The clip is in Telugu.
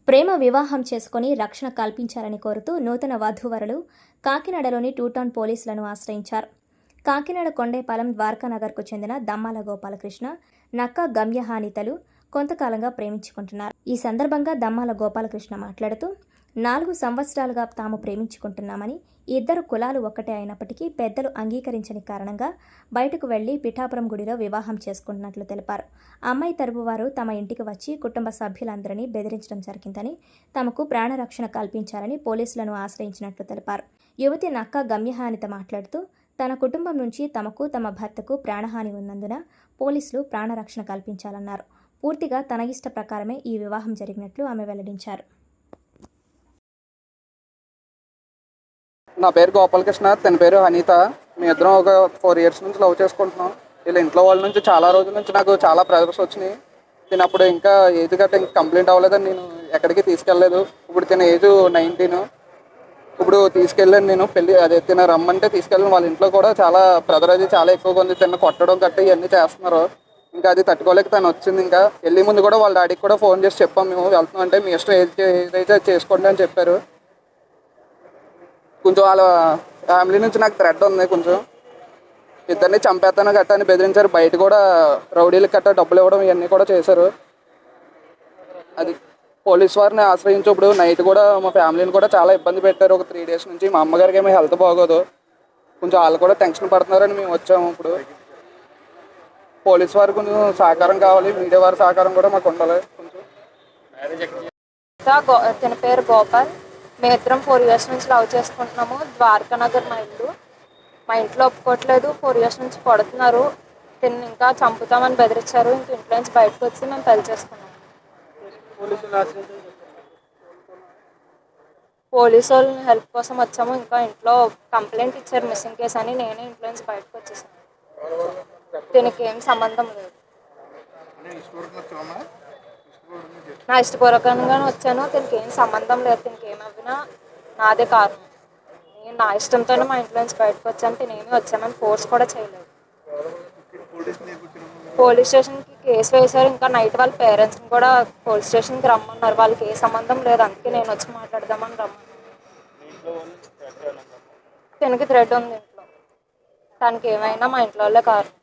ప్రేమ వివాహం చేసుకుని రక్షణ కల్పించాలని కోరుతూ నూతన వధూవరులు కాకినాడలోని టూటౌన్ పోలీసులను ఆశ్రయించారు. కాకినాడ కొండేపాలెం ద్వారకానగర్కు చెందిన దమ్మాల గోపాలకృష్ణ, నక్క గమ్యహానితలు కొంతకాలంగా ప్రేమించుకుంటున్నారు. ఈ సందర్భంగా దమ్మాల గోపాలకృష్ణ మాట్లాడుతూ 4 సంవత్సరాలుగా తాము ప్రేమించుకుంటున్నామని, ఇద్దరు కులాలు ఒక్కటే అయినప్పటికీ పెద్దలు అంగీకరించని కారణంగా బయటకు వెళ్లి పిఠాపురం గుడిలో వివాహం చేసుకుంటున్నట్లు తెలిపారు. అమ్మాయి తరపు వారు తమ ఇంటికి వచ్చి కుటుంబ సభ్యులందరినీ బెదిరించడం జరిగిందని, తమకు ప్రాణరక్షణ కల్పించాలని పోలీసులను ఆశ్రయించినట్లు తెలిపారు. యువతి నక్క గమ్యహానిత మాట్లాడుతూ తన కుటుంబం నుంచి తమకు, తమ భర్తకు ప్రాణహాని ఉన్నందున పోలీసులు ప్రాణరక్షణ కల్పించాలన్నారు. పూర్తిగా తన ఇష్ట ప్రకారమే ఈ వివాహం జరిగినట్లు ఆమె వెల్లడించారు. నా పేరు గోపాలకృష్ణ, తన పేరు అనిత. మీ ఇద్దరం ఒక 4 years నుంచి లవ్ చేసుకుంటున్నాం. వీళ్ళ ఇంట్లో వాళ్ళ నుంచి చాలా రోజుల నుంచి నాకు చాలా ప్రెజర్స్ వచ్చినాయి. నేను అప్పుడు ఇంకా ఏజ్ గట్రా ఇంకా కంప్లీట్ అవ్వలేదని నేను ఎక్కడికి తీసుకెళ్ళలేదు. ఇప్పుడు తిన ఏజ్ 19. ఇప్పుడు తీసుకెళ్ళాను నేను పెళ్ళి తిన రమ్మంటే తీసుకెళ్ళాను. వాళ్ళ ఇంట్లో కూడా చాలా ప్రెజర్ అది చాలా ఎక్కువగా ఉంది. తిన్న కొట్టడం గట్రా ఇవన్నీ చేస్తున్నారు. ఇంకా అది తట్టుకోలేక తను వచ్చింది. ఇంకా వెళ్ళే ముందు కూడా వాళ్ళ డాడీకి కూడా ఫోన్ చేసి చెప్పాం, మేము వెళ్తున్నాం అంటే మీ ఇష్టం ఏదైతే చేసుకోండి అని చెప్పారు. కొంచెం వాళ్ళ ఫ్యామిలీ నుంచి నాకు థ్రెడ్ ఉంది. కొంచెం ఇద్దరిని చంపేస్తాను గట్టా అని బెదిరించారు. బయట కూడా రౌడీలకు గట్టా డబ్బులు ఇవ్వడం ఇవన్నీ కూడా చేశారు. అది పోలీస్ వారిని ఆశ్రయించి ఇప్పుడు నైట్ కూడా మా ఫ్యామిలీని కూడా చాలా ఇబ్బంది పెట్టారు. ఒక 3 days నుంచి మా అమ్మగారికి ఏమీ హెల్త్ బాగోదు. కొంచెం వాళ్ళు కూడా టెన్షన్ పడుతున్నారని మేము వచ్చాము. ఇప్పుడు పోలీస్ వారు కొంచెం సహకారం కావాలి, మీడియా వారి సహకారం కూడా మాకు ఉండాలి. కొంచెం తన పేరు గోపాల్. మేము ఇద్దరం 4 years నుంచి లవ్ చేసుకుంటున్నాము. ద్వారకానగర్ మా ఇల్లు. మా ఇంట్లో ఒప్పుకోవట్లేదు. 4 years నుంచి కొడుతున్నారు. తిని ఇంకా చంపుతామని బెదిరించారు. ఇంక ఇంట్లో నుంచి బయటకు వచ్చి మేము పెళ్లి చేసుకున్నాము. పోలీసు వాళ్ళు హెల్ప్ కోసం వచ్చాము. ఇంకా ఇంట్లో కంప్లైంట్ ఇచ్చారు మిస్సింగ్ కేసు అని. నేనే ఇంట్లో నుంచి బయటకు వచ్చేసాను. దీనికి ఏం సంబంధం లేదు. నా ఇష్టపూర్వకంగానే వచ్చాను. దీనికి ఏం సంబంధం లేదు. దీనికి ఏమవ్వినా నాదే కారణం. నేను నా ఇష్టంతోనే మా ఇంట్లో నుంచి బయటకు వచ్చాను. నేనేమి వచ్చామని ఫోర్స్ కూడా చేయలేదు. పోలీస్ స్టేషన్కి కేసు వేశారు. ఇంకా నైట్ వాళ్ళ పేరెంట్స్ని కూడా పోలీస్ స్టేషన్కి రమ్మన్నారు. వాళ్ళకి ఏ సంబంధం లేదు. అందుకే నేను వచ్చి మాట్లాడదామని రమ్మన్నాను. తనకి థ్రెడ్ ఉంది ఇంట్లో. తనకి ఏమైనా మా ఇంట్లో వాళ్ళే కారణం.